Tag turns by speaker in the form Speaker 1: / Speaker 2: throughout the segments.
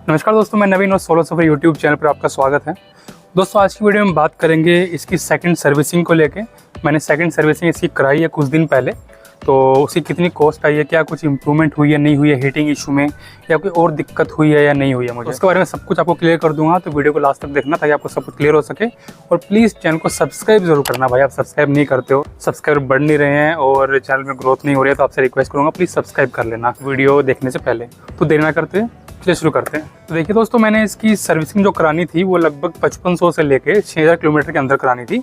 Speaker 1: नमस्कार दोस्तों, मैं नवीन और सोलो सफर यूट्यूब चैनल पर आपका स्वागत है। दोस्तों आज की वीडियो में बात करेंगे इसकी सेकंड सर्विसिंग को लेके। मैंने सेकंड सर्विसिंग इसकी कराई है कुछ दिन पहले, तो उसकी कितनी कॉस्ट आई है, क्या कुछ इंप्रूवमेंट हुई है नहीं हुई है हीटिंग इशू में, या कोई और दिक्कत हुई है या नहीं हुई है, मुझे उसके बारे में सब कुछ आपको क्लियर कर दूंगा। तो वीडियो को लास्ट तक देखना ताकि आपको सब कुछ क्लियर हो सके। और प्लीज़ चैनल को सब्सक्राइब जरूर करना भाई, आप सब्सक्राइब नहीं करते हो, सब्सक्राइबर बढ़ नहीं रहे हैं और चैनल में ग्रोथ नहीं हो रही है, तो आपसे रिक्वेस्ट करूँगा प्लीज़ सब्सक्राइब कर लेना वीडियो देखने से पहले। तो देर ना करते चलिए शुरू करते हैं। तो देखिए दोस्तों, मैंने इसकी सर्विसिंग जो करानी थी वो लगभग 5500 से लेके 6000 किलोमीटर के अंदर करानी थी,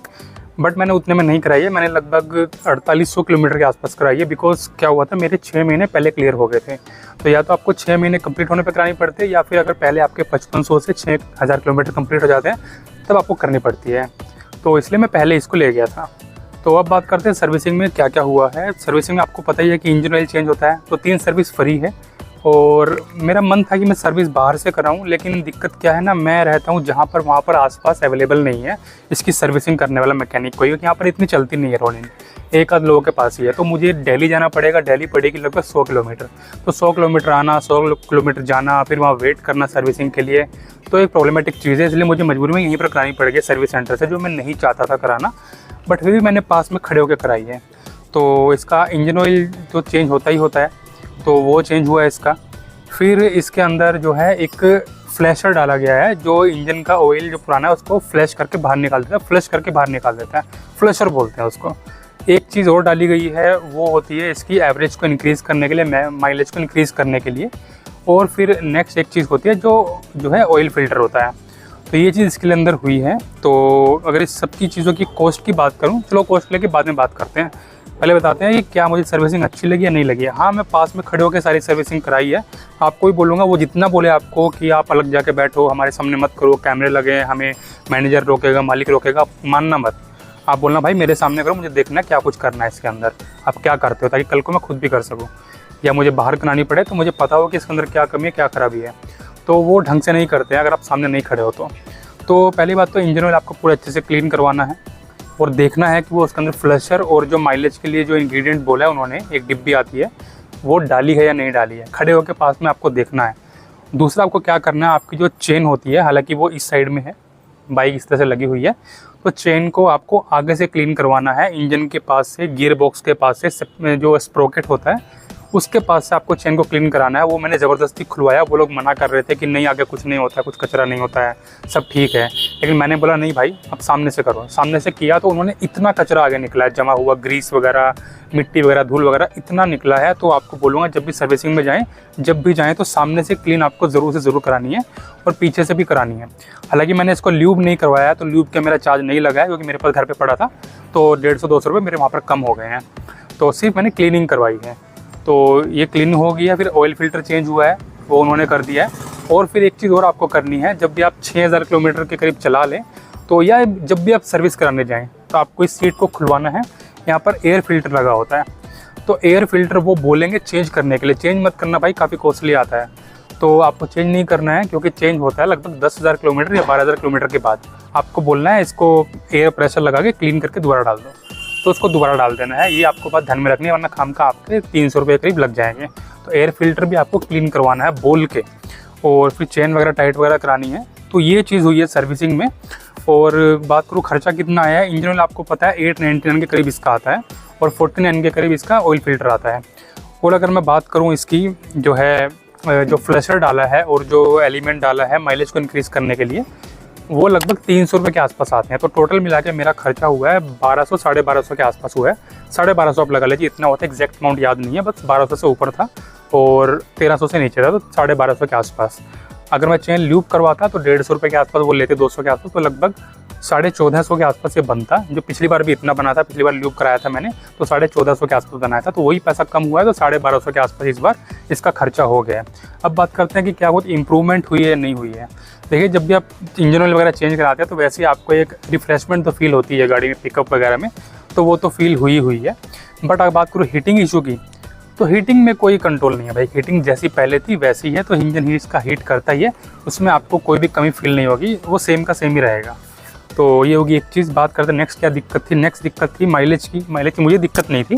Speaker 1: बट मैंने उतने में नहीं कराई है। मैंने लगभग 4800 किलोमीटर के आसपास कराई है। बिकॉज क्या हुआ था, मेरे 6 महीने पहले क्लियर हो गए थे। तो या तो आपको 6 महीने कंप्लीट होने पर करानी पड़ती है, या फिर अगर पहले आपके 5500 से 6000 किलोमीटर कंप्लीट हो जाते हैं तब आपको करनी पड़ती है। तो इसलिए मैं पहले इसको ले गया था। तो अब बात करते हैं सर्विसिंग में क्या क्या हुआ है। सर्विसिंग में आपको पता ही है कि इंजन ऑयल चेंज होता है, तो 3 सर्विस फ्री है। और मेरा मन था कि मैं सर्विस बाहर से कराऊं, लेकिन दिक्कत क्या है ना, मैं रहता हूं जहां पर वहां पर आसपास अवेलेबल नहीं है इसकी सर्विसिंग करने वाला मैकेनिक कोई, क्योंकि यहाँ पर इतनी चलती नहीं है रोलिंग, एक आध लोगों के पास ही है। तो मुझे दिल्ली जाना पड़ेगा, दिल्ली पड़ेगी लगभग 100 किलोमीटर। तो 100 किलोमीटर आना, 100 किलोमीटर जाना, फिर वहाँ वेट करना सर्विसिंग के लिए, तो एक प्रॉब्लमेटिक चीज़ है। इसलिए मुझे मजबूरी में यहीं पर करानी पड़ेगी सर्विस सेंटर से, जो मैं नहीं चाहता था कराना, बट फिर भी मैंने पास में खड़े होकर कराई है। तो इसका इंजन ऑयल तो चेंज होता ही होता है, तो वो चेंज हुआ है इसका। फिर इसके अंदर जो है एक फ्लैशर डाला गया है, जो इंजन का ऑयल जो पुराना है उसको फ्लैश करके बाहर निकाल देता है, फ्लैश करके बाहर निकाल देता है, फ्लैशर बोलते हैं उसको। एक चीज़ और डाली गई है, वो होती है इसकी एवरेज को इंक्रीज़ करने के लिए, माइलेज को इंक्रीज़ करने के लिए। और फिर नेक्स्ट एक चीज़ होती है जो है ऑयल फिल्टर होता है। तो ये चीज़ इसके अंदर हुई है। तो अगर इस सब की चीज़ों की कॉस्ट की बात करूँ, चलो कॉस्ट लेके बाद में बात करते हैं। पहले बताते हैं कि क्या मुझे सर्विसिंग अच्छी लगी या नहीं लगी है। हाँ, मैं पास में खड़े होकर सारी सर्विसिंग कराई है। आपको ही बोलूँगा, वो जितना बोले आपको कि आप अलग जाके बैठो, हमारे सामने मत करो, कैमरे लगे हैं, हमें मैनेजर रोकेगा, मालिक रोकेगा, मानना मत। आप बोलना भाई मेरे सामने करो, मुझे देखना है क्या कुछ करना है इसके अंदर, आप क्या करते हो, ताकि कल को मैं खुद भी कर सकूँ, या मुझे बाहर करानी पड़े तो मुझे पता हो कि इसके अंदर क्या कमी है, क्या खराबी है। तो वो ढंग से नहीं करते हैं अगर आप सामने नहीं खड़े हो तो पहली बात तो इंजन ऑयल आपको पूरे अच्छे से क्लीन करवाना है और देखना है कि वो उसके अंदर फ्लशर और जो माइलेज के लिए जो इंग्रेडिएंट बोला है उन्होंने, एक डिब्बी आती है, वो डाली है या नहीं डाली है, खड़े होकर पास में आपको देखना है। दूसरा आपको क्या करना है, आपकी जो चेन होती है, हालांकि वो इस साइड में है, बाइक इस तरह से लगी हुई है, तो चेन को आपको आगे से क्लीन करवाना है। इंजन के पास से, गियर बॉक्स के पास से, जो स्प्रोकेट होता है उसके पास से आपको चेन को क्लीन कराना है। वो मैंने ज़बरदस्ती खुलवाया, वो लोग मना कर रहे थे कि नहीं आगे कुछ नहीं होता है, कुछ कचरा नहीं होता है, सब ठीक है। लेकिन मैंने बोला नहीं भाई, अब सामने से करो। सामने से किया तो उन्होंने इतना कचरा आगे निकला है, जमा हुआ ग्रीस वगैरह, मिट्टी वगैरह, धूल वगैरह इतना निकला है। तो आपको बोलूँगा जब भी सर्विसिंग में जाएँ, जब भी जाएँ, तो सामने से क्लीन आपको ज़रूर से ज़रूर करानी है और पीछे से भी करानी है। हालांकि मैंने इसको ल्यूब नहीं करवाया, तो ल्यूब का मेरा चार्ज नहीं लगा है, क्योंकि मेरे पास घर पर पड़ा था, तो 150-200 रुपये मेरे वहाँ पर कम हो गए हैं। तो सिर्फ मैंने क्लीनिंग करवाई है। तो ये क्लीन हो गया। फिर ऑयल फिल्टर चेंज हुआ है, वो उन्होंने कर दिया है। और फिर एक चीज़ और आपको करनी है, जब भी आप 6000 किलोमीटर के करीब चला लें, तो या जब भी आप सर्विस कराने जाएं, तो आपको इस सीट को खुलवाना है। यहाँ पर एयर फिल्टर लगा होता है, तो एयर फिल्टर वो बोलेंगे चेंज करने के लिए। चेंज मत करना भाई, काफ़ी कॉस्टली आता है, तो आपको चेंज नहीं करना है, क्योंकि चेंज होता है लगभग 10,000 किलोमीटर या 12,000 किलोमीटर के बाद। आपको बोलना है इसको एयर प्रेशर लगा के क्लीन करके दोबारा डाल दो, तो उसको दोबारा डाल देना है। ये आपको बात ध्यान में रखनी है, वरना खाम का आपके 300 रुपये करीब लग जाएंगे। तो एयर फिल्टर भी आपको क्लीन करवाना है बोल के, और फिर चेन वगैरह टाइट वगैरह करानी है। तो ये चीज़ हुई है सर्विसिंग में। और बात करूँ खर्चा कितना आया है, इंजन ऑयल आपको पता है 899 के करीब इसका आता है, और 49 के करीब इसका ऑयल फिल्टर आता है। और अगर मैं बात करूँ इसकी जो है, जो फ्लैशर डाला है और जो एलिमेंट डाला है माइलेज को इंक्रीज़ करने के लिए, वो लगभग 300 रुपये के आसपास आते हैं। तो टोटल मिला के मेरा खर्चा हुआ है 1200 साढ़े 1200 के आसपास हुआ है। 1250 आप लगा लीजिए, इतना होता है, एग्जैक्ट अमाउंट याद नहीं है, बस 1200 से ऊपर था और 1300 से नीचे था, तो 1250 के आसपास। अगर मैं चेन ल्यूब करवाता तो 150 रुपये के आसपास वो लेते, 200 के आसपास, तो लगभग 1450 के आसपास ये बनता। जो पिछली बार भी इतना बना था, पिछली बार ल्यूब कराया था मैंने, तो 1450 के आसपास बनाया था, तो वही पैसा कम हुआ है, तो 1250 के आसपास इस बार इसका खर्चा हो गया है। अब बात करते हैं कि क्या कुछ इंप्रूवमेंट हुई है या नहीं हुई है। देखिए, जब भी आप इंजन ऑयल वगैरह चेंज कराते हैं, तो वैसे ही आपको एक रिफ्रेशमेंट तो फील होती है गाड़ी में, पिकअप वगैरह में, तो वो तो फील हुई है। बट अगर बात करूँ हीटिंग इशू की, तो हीटिंग में कोई कंट्रोल नहीं है भाई। हीटिंग जैसी पहले थी वैसी है, तो इंजन ही इसका हीट करता ही है, उसमें आपको कोई भी कमी फील नहीं होगी, वो सेम का सेम ही रहेगा। तो ये होगी एक चीज़। बात करते हैं नेक्स्ट क्या दिक्कत थी। नेक्स्ट दिक्कत थी माइलेज की। माइलेज की मुझे दिक्कत नहीं थी,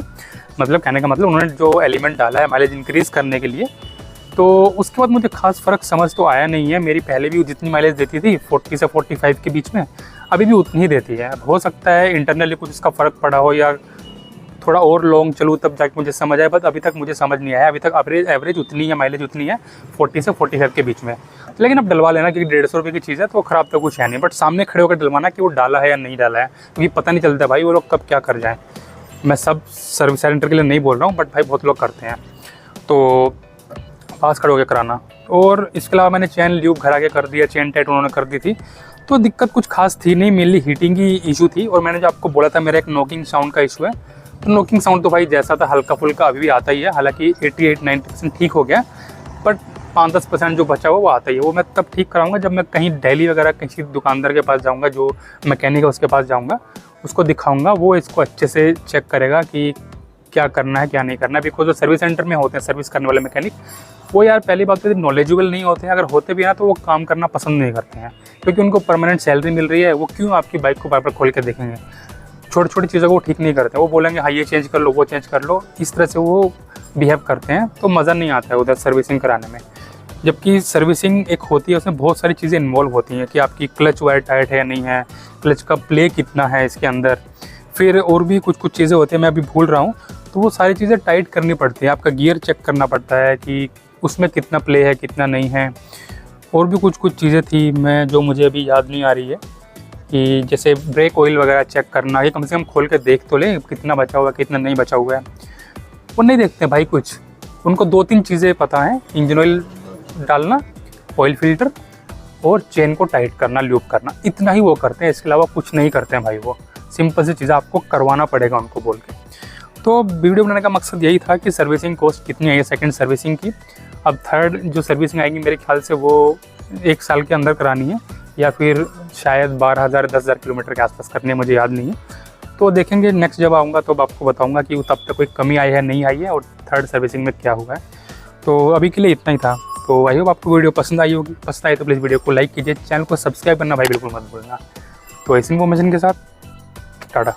Speaker 1: मतलब कहने का मतलब उन्होंने जो एलिमेंट डाला है माइलेज इंक्रीज़ करने के लिए, तो उसके बाद मुझे खास फ़र्क समझ तो आया नहीं है। मेरी पहले भी जितनी माइलेज देती थी 40 से 45 के बीच में, अभी भी उतनी ही देती है। हो सकता है इंटरनली कुछ इसका फ़र्क पड़ा हो या थोड़ा और लॉन्ग चलूँ तब जाके मुझे समझ आए, बट अभी तक मुझे समझ नहीं आया। अभी तक एवरेज उतनी है, माइलेज उतनी है 40 से 45 के बीच में। लेकिन अब डलवा लेना, क्योंकि 150 रुपये की चीज़ है तो ख़राब तो कुछ है नहीं, बट सामने खड़े होकर डलवाना कि वो डाला है या नहीं डाला है, क्योंकि पता नहीं चलता भाई वो लोग कब क्या कर जाएँ। मैं सब सर्विस सेंटर के लिए नहीं बोल रहा हूँ, बट भाई बहुत लोग करते हैं, तो पास खड़े होकर कराना। और इसके अलावा मैंने चेन ल्यूब घर आके कर दिया, चेन टाइट उन्होंने कर दी थी, तो दिक्कत कुछ खास थी नहीं, मेनली हीटिंग की इशू थी। और मैंने जो आपको बोला था मेरा एक नॉकिंग साउंड का इशू है, तो नॉकिंग साउंड तो भाई जैसा था हल्का फुल्का अभी भी आता ही है। हालांकि 88-90% ठीक हो गया, बट 5-10% जो बचा हुआ वो आता ही है। वो मैं तब ठीक कराऊंगा जब मैं कहीं दिल्ली वगैरह किसी दुकानदार के पास जाऊंगा, जो मैकेनिक है उसके पास जाऊंगा, उसको दिखाऊंगा, वो इसको अच्छे से चेक करेगा कि क्या करना है क्या नहीं करना है। बिकॉज जो सर्विस सेंटर में होते हैं सर्विस करने वाले मैकेनिक, वो यार पहली बात तो नॉलेजेबल नहीं होते हैं। अगर होते भी हैं तो वो काम करना पसंद नहीं करते हैं, क्योंकि उनको परमानेंट सैलरी मिल रही है। वो क्यों आपकी बाइक को बार बार खोल के देखेंगे? छोटी छोटी चीज़ों को वो ठीक नहीं करते, वो बोलेंगे हाँ ये चेंज कर लो, वो चेंज कर लो, इस तरह से वो बिहेव करते हैं। तो मज़ा नहीं आता है उधर सर्विसिंग कराने में। जबकि सर्विसिंग एक होती है, उसमें बहुत सारी चीज़ें इन्वॉल्व होती हैं कि आपकी क्लच वायर टाइट है या नहीं है, क्लच का प्ले कितना है इसके अंदर, फिर और भी कुछ कुछ चीज़ें होती हैं, मैं अभी भूल रहा हूँ। तो वो सारी चीज़ें टाइट करनी पड़ती है। आपका गियर चेक करना पड़ता है कि उसमें कितना प्ले है कितना नहीं है। और भी कुछ कुछ चीज़ें थी मैं जो मुझे अभी याद नहीं आ रही है, कि जैसे ब्रेक ऑयल वगैरह चेक करना, ये कम से कम खोल के देख तो ले कितना बचा हुआ है कितना नहीं बचा हुआ है। वो नहीं देखते भाई कुछ, उनको 2-3 चीज़ें पता है, इंजन ऑयल डालना, ऑयल फिल्टर और चेन को टाइट करना, लूप करना, इतना ही वो करते हैं। इसके अलावा कुछ नहीं करते हैं भाई। वो सिंपल सी चीज़ें आपको करवाना पड़ेगा उनको बोल के। तो वीडियो बनाने का मकसद यही था कि सर्विसिंग कॉस्ट कितनी आई है सेकंड सर्विसिंग की। अब थर्ड जो सर्विसिंग आएगी मेरे ख्याल से वो 1 साल के अंदर करानी है, या फिर शायद 12,000-10,000 किलोमीटर के आसपास करनी है, मुझे याद नहीं है। तो देखेंगे नेक्स्ट जब आऊँगा तो आपको बताऊँगा कि तब तक कोई कमी आई है नहीं आई है, और थर्ड सर्विसिंग में क्या हुआ है। तो अभी के लिए इतना ही था। तो आई होप आपको वीडियो पसंद आई होगी। पसंद आई तो प्लीज़ वीडियो को लाइक कीजिए, चैनल को सब्सक्राइब करना भाई बिल्कुल मत भूलना। तो इस इन्फॉर्मेशन के साथ टाटा।